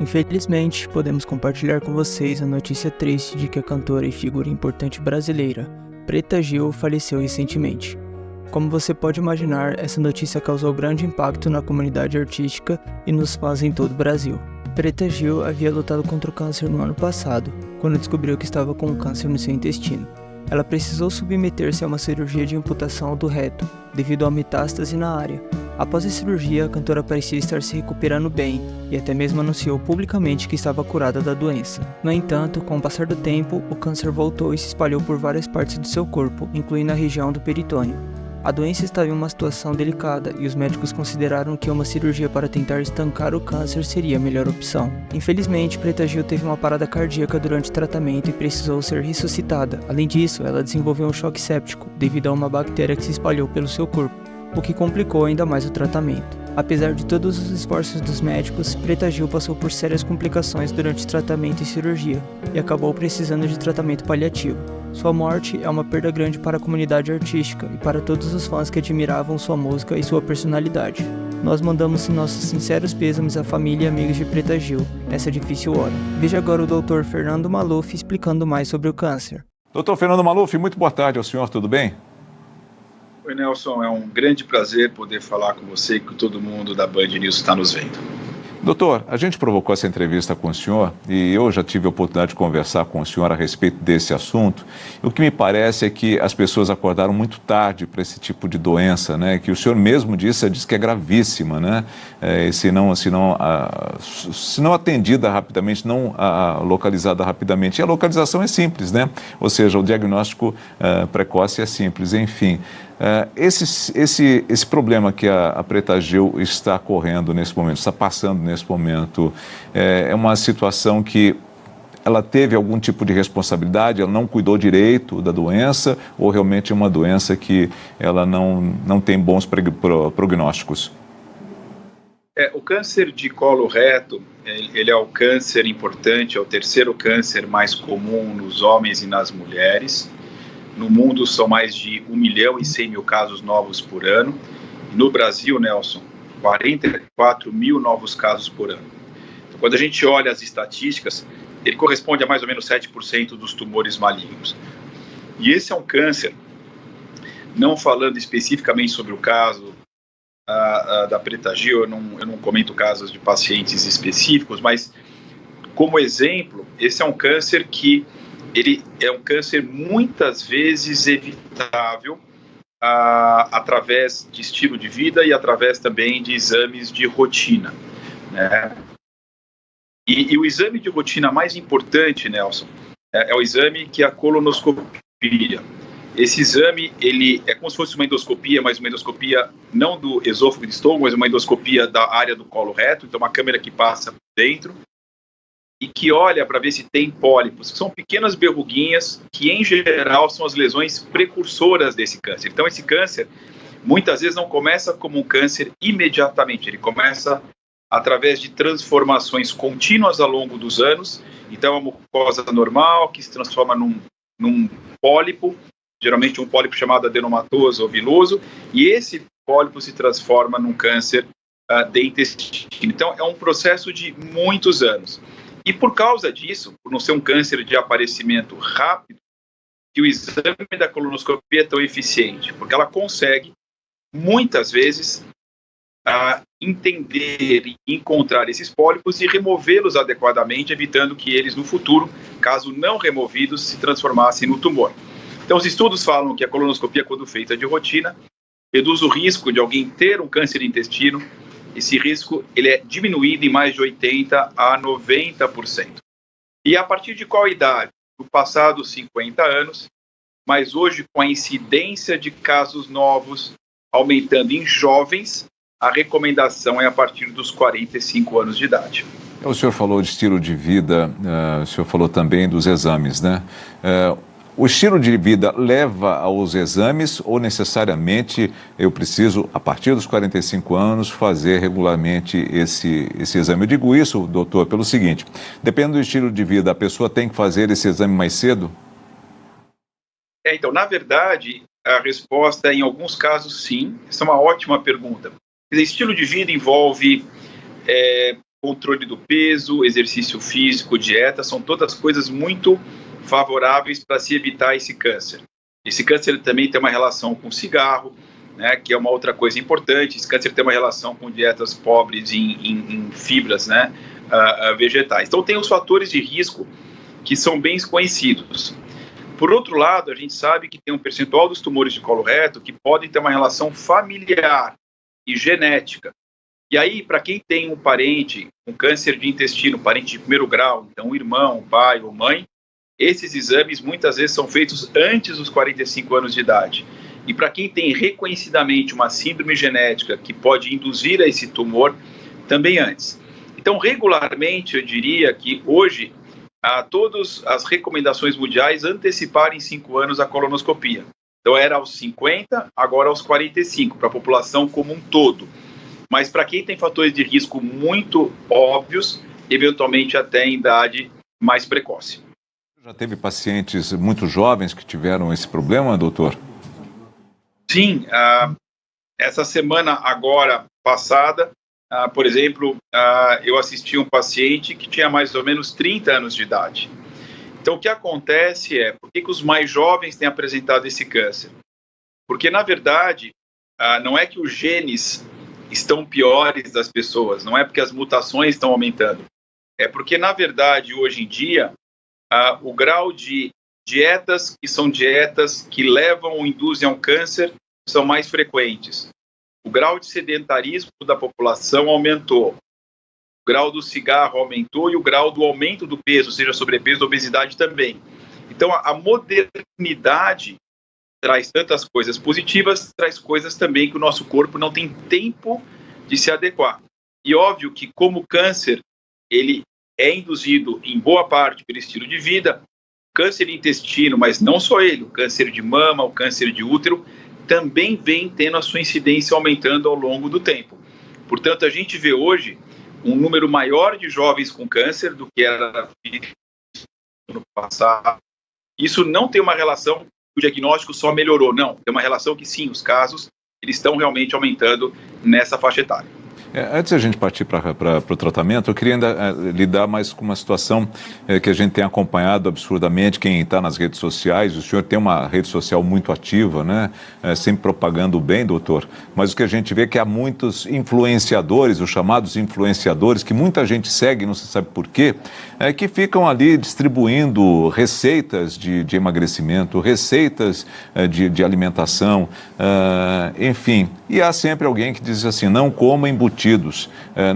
Infelizmente, podemos compartilhar com vocês a notícia triste de que a cantora e figura importante brasileira, Preta Gil, faleceu recentemente. Como você pode imaginar, essa notícia causou grande impacto na comunidade artística e nos fãs em todo o Brasil. Preta Gil havia lutado contra o câncer no ano passado, quando descobriu que estava com um câncer no seu intestino. Ela precisou submeter-se a uma cirurgia de amputação do reto, devido a uma metástase na área. Após a cirurgia, a cantora parecia estar se recuperando bem e até mesmo anunciou publicamente que estava curada da doença. No entanto, com o passar do tempo, o câncer voltou e se espalhou por várias partes do seu corpo, incluindo a região do peritônio. A doença estava em uma situação delicada e os médicos consideraram que uma cirurgia para tentar estancar o câncer seria a melhor opção. Infelizmente, Preta Gil teve uma parada cardíaca durante o tratamento e precisou ser ressuscitada. Além disso, ela desenvolveu um choque séptico devido a uma bactéria que se espalhou pelo seu corpo, o que complicou ainda mais o tratamento. Apesar de todos os esforços dos médicos, Preta Gil passou por sérias complicações durante o tratamento e cirurgia e acabou precisando de tratamento paliativo. Sua morte é uma perda grande para a comunidade artística e para todos os fãs que admiravam sua música e sua personalidade. Nós mandamos nossos sinceros pêsames à família e amigos de Preta Gil nessa difícil hora. Veja agora o Dr. Fernando Maluf explicando mais sobre o câncer. Dr. Fernando Maluf, muito boa tarde ao senhor, tudo bem? Oi, Nelson, é um grande prazer poder falar com você e com todo mundo da Band News que está nos vendo. Doutor, a gente provocou essa entrevista com o senhor e eu já tive a oportunidade de conversar com o senhor a respeito desse assunto. E o que me parece é que as pessoas acordaram muito tarde para esse tipo de doença, né? Que o senhor mesmo disse que é gravíssima, né? Se não atendida rapidamente, não localizada rapidamente. E a localização é simples, né? Ou seja, o diagnóstico precoce é simples, enfim. Esse problema que a Preta Gil está correndo nesse momento, está passando nesse momento, é uma situação que ela teve algum tipo de responsabilidade, ela não cuidou direito da doença, ou realmente é uma doença que ela não tem bons prognósticos? O câncer de colo reto, ele é o câncer importante, é o terceiro câncer mais comum nos homens e nas mulheres. No mundo são mais de 1.100.000 casos novos por ano. No Brasil, Nelson, 44 mil novos casos por ano. Então, quando a gente olha as estatísticas, ele corresponde a mais ou menos 7% dos tumores malignos. E esse é um câncer, não falando especificamente sobre o caso da Preta Gil, eu não comento casos de pacientes específicos, mas como exemplo, esse é um câncer que ele é um câncer muitas vezes evitável através de estilo de vida e através também de exames de rotina, né? E o exame de rotina mais importante, Nelson, é o exame que é a colonoscopia. Esse exame, ele é como se fosse uma endoscopia, mas uma endoscopia não do esôfago e do estômago, mas uma endoscopia da área do colo reto, então uma câmera que passa por dentro e que olha para ver se tem pólipos, que são pequenas verruguinhas que, em geral, são as lesões precursoras desse câncer. Então, esse câncer, muitas vezes, não começa como um câncer imediatamente, ele começa através de transformações contínuas ao longo dos anos. Então, é uma mucosa normal que se transforma num pólipo, geralmente um pólipo chamado adenomatoso ou viloso, e esse pólipo se transforma num câncer de intestino. Então, é um processo de muitos anos. E por causa disso, por não ser um câncer de aparecimento rápido, que o exame da colonoscopia é tão eficiente, porque ela consegue, muitas vezes, entender e encontrar esses pólipos e removê-los adequadamente, evitando que eles, no futuro, caso não removidos, se transformassem no tumor. Então, os estudos falam que a colonoscopia, quando feita de rotina, reduz o risco de alguém ter um câncer de intestino. Esse risco ele é diminuído em mais de 80% a 90%. E a partir de qual idade? No passado, 50 anos, mas hoje, com a incidência de casos novos aumentando em jovens, a recomendação é a partir dos 45 anos de idade. O senhor falou de estilo de vida, o senhor falou também dos exames, né? O estilo de vida leva aos exames ou necessariamente eu preciso, a partir dos 45 anos, fazer regularmente esse exame? Eu digo isso, doutor, pelo seguinte, dependendo do estilo de vida, a pessoa tem que fazer esse exame mais cedo? Então, na verdade, a resposta é, em alguns casos, sim. Essa é uma ótima pergunta. Estilo de vida envolve controle do peso, exercício físico, dieta, são todas coisas muito favoráveis para se evitar esse câncer. Esse câncer também tem uma relação com o cigarro, né, que é uma outra coisa importante. Esse câncer tem uma relação com dietas pobres em fibras, né, vegetais. Então tem os fatores de risco que são bem conhecidos. Por outro lado, a gente sabe que tem um percentual dos tumores de colo reto que podem ter uma relação familiar e genética. E aí, para quem tem um parente com câncer de intestino, parente de primeiro grau, então um irmão, pai ou mãe, esses exames muitas vezes são feitos antes dos 45 anos de idade. E para quem tem reconhecidamente uma síndrome genética que pode induzir a esse tumor, também antes. Então, regularmente, eu diria que hoje, todas as recomendações mundiais anteciparem 5 anos a colonoscopia. Então, era aos 50, agora aos 45, para a população como um todo. Mas para quem tem fatores de risco muito óbvios, eventualmente até em idade mais precoce. Já teve pacientes muito jovens que tiveram esse problema, doutor? Sim, essa semana agora passada, por exemplo, eu assisti um paciente que tinha mais ou menos 30 anos de idade. Então, o que acontece por que os mais jovens têm apresentado esse câncer? Porque, na verdade, não é que os genes estão piores das pessoas, não é porque as mutações estão aumentando. É porque, na verdade, hoje em dia, o grau de dietas que são dietas que levam ou induzem ao câncer são mais frequentes. O grau de sedentarismo da população aumentou. O grau do cigarro aumentou e o grau do aumento do peso, seja sobrepeso ou obesidade também. Então, a modernidade traz tantas coisas positivas, traz coisas também que o nosso corpo não tem tempo de se adequar. E óbvio que, como o câncer, ele é induzido em boa parte pelo estilo de vida, câncer de intestino, mas não só ele, o câncer de mama, o câncer de útero, também vem tendo a sua incidência aumentando ao longo do tempo. Portanto, a gente vê hoje um número maior de jovens com câncer do que era no passado. Isso não tem uma relação que o diagnóstico só melhorou, não. Tem uma relação que sim, os casos eles estão realmente aumentando nessa faixa etária. Antes de a gente partir para o tratamento, eu queria ainda lidar mais com uma situação que a gente tem acompanhado absurdamente, quem está nas redes sociais. O senhor tem uma rede social muito ativa, né? Sempre propagando o bem, doutor, mas o que a gente vê é que há muitos influenciadores, os chamados influenciadores, que muita gente segue, não se sabe por quê, que ficam ali distribuindo receitas de emagrecimento, receitas de alimentação, enfim. E há sempre alguém que diz assim, não coma embutidos,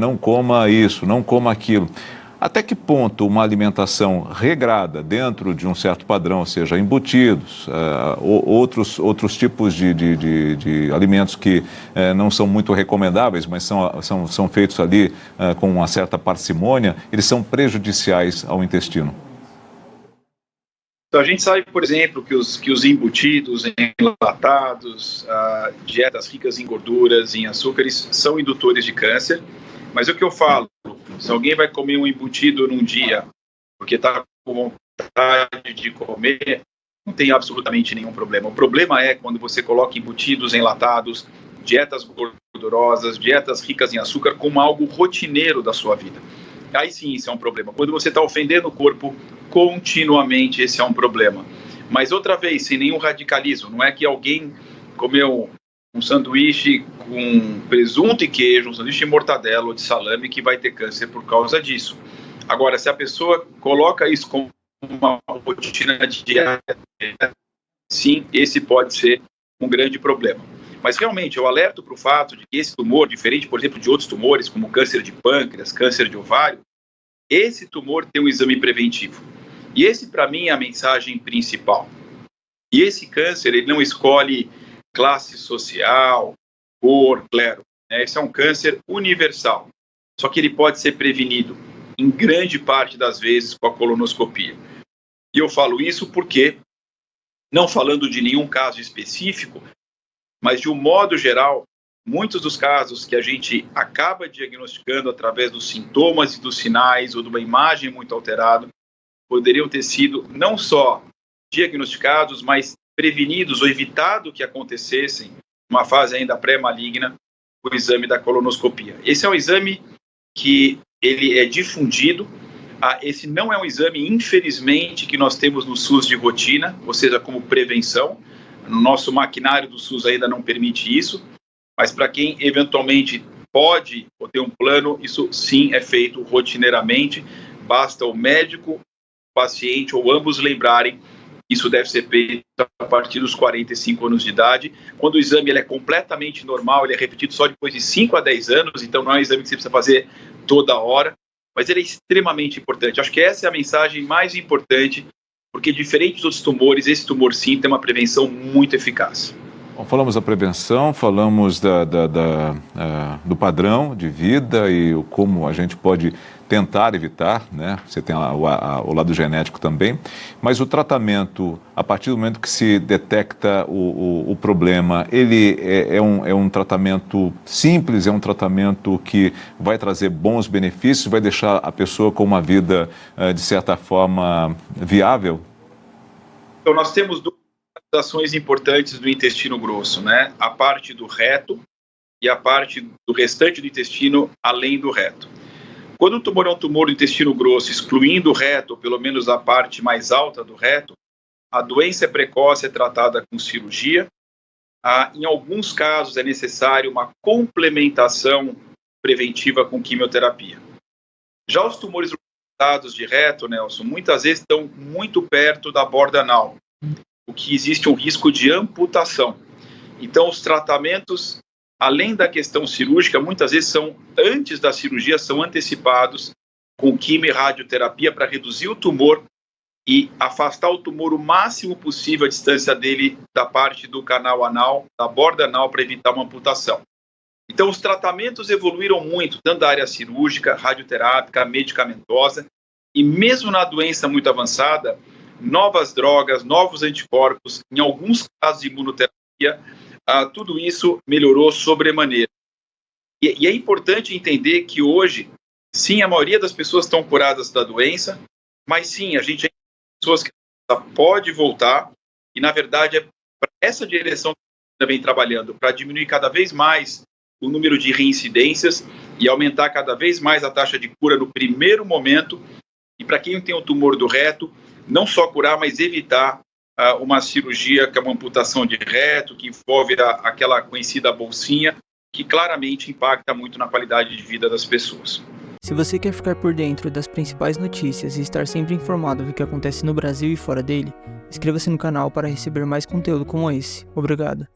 não coma isso, não coma aquilo. Até que ponto uma alimentação regrada dentro de um certo padrão, ou seja, embutidos, outros tipos de alimentos que não são muito recomendáveis, mas são feitos ali com uma certa parcimônia, eles são prejudiciais ao intestino? Então, a gente sabe, por exemplo, que os embutidos, enlatados, dietas ricas em gorduras, em açúcares, são indutores de câncer. Mas o que eu falo, se alguém vai comer um embutido num dia porque está com vontade de comer, não tem absolutamente nenhum problema. O problema é quando você coloca embutidos, enlatados, dietas gordurosas, dietas ricas em açúcar como algo rotineiro da sua vida. Aí sim, isso é um problema. Quando você está ofendendo o corpo continuamente, esse é um problema. Mas outra vez, sem nenhum radicalismo, não é que alguém comeu um sanduíche com presunto e queijo, um sanduíche de mortadela ou de salame que vai ter câncer por causa disso. Agora, se a pessoa coloca isso como uma rotina de dieta, sim, esse pode ser um grande problema. Mas realmente eu alerto para o fato de que esse tumor, diferente, por exemplo, de outros tumores, como câncer de pâncreas, câncer de ovário, esse tumor tem um exame preventivo. E esse, para mim, é a mensagem principal. E esse câncer, ele não escolhe classe social, cor, clero. Esse é um câncer universal. Só que ele pode ser prevenido, em grande parte das vezes, com a colonoscopia. E eu falo isso porque, não falando de nenhum caso específico, mas de um modo geral, muitos dos casos que a gente acaba diagnosticando através dos sintomas e dos sinais ou de uma imagem muito alterada, poderiam ter sido não só diagnosticados, mas prevenidos ou evitado que acontecessem numa fase ainda pré-maligna, o exame da colonoscopia. Esse é um exame que ele é difundido. Esse não é um exame, infelizmente, que nós temos no SUS de rotina, ou seja, como prevenção. No nosso maquinário do SUS ainda não permite isso, mas para quem eventualmente pode ou tem um plano, isso sim é feito rotineiramente. Basta o médico, o paciente ou ambos lembrarem que isso deve ser feito a partir dos 45 anos de idade. Quando o exame ele é completamente normal, ele é repetido só depois de 5 a 10 anos, então não é um exame que você precisa fazer toda hora, mas ele é extremamente importante. Acho que essa é a mensagem mais importante, porque diferente dos outros tumores, esse tumor sim tem uma prevenção muito eficaz. Bom, falamos da prevenção, falamos do padrão de vida e como a gente pode tentar evitar, né? Você tem o lado genético também, mas o tratamento, a partir do momento que se detecta o problema, ele é um tratamento simples, é um tratamento que vai trazer bons benefícios, vai deixar a pessoa com uma vida, de certa forma, viável? Então, nós temos duas ações importantes do intestino grosso, né? A parte do reto e a parte do restante do intestino além do reto. Quando o tumor é um tumor do intestino grosso, excluindo o reto, ou pelo menos a parte mais alta do reto, a doença é precoce, é tratada com cirurgia. Em alguns casos é necessário uma complementação preventiva com quimioterapia. Já os tumores localizados de reto, Nelson, muitas vezes estão muito perto da borda anal, o que existe um risco de amputação. Então, os tratamentos, além da questão cirúrgica, muitas vezes são, antes da cirurgia, são antecipados com quimio e radioterapia para reduzir o tumor e afastar o tumor o máximo possível a distância dele da parte do canal anal, da borda anal, para evitar uma amputação. Então, os tratamentos evoluíram muito, tanto da área cirúrgica, radioterápica, medicamentosa, e mesmo na doença muito avançada, novas drogas, novos anticorpos, em alguns casos de imunoterapia, tudo isso melhorou sobremaneira. E é importante entender que hoje, sim, a maioria das pessoas estão curadas da doença, mas sim, a gente tem pessoas que pode voltar, e na verdade é para essa direção que a gente vem trabalhando, para diminuir cada vez mais o número de reincidências e aumentar cada vez mais a taxa de cura no primeiro momento, e para quem tem o tumor do reto, não só curar, mas evitar uma cirurgia que é uma amputação de reto, que envolve aquela conhecida bolsinha, que claramente impacta muito na qualidade de vida das pessoas. Se você quer ficar por dentro das principais notícias e estar sempre informado do que acontece no Brasil e fora dele, inscreva-se no canal para receber mais conteúdo como esse. Obrigado.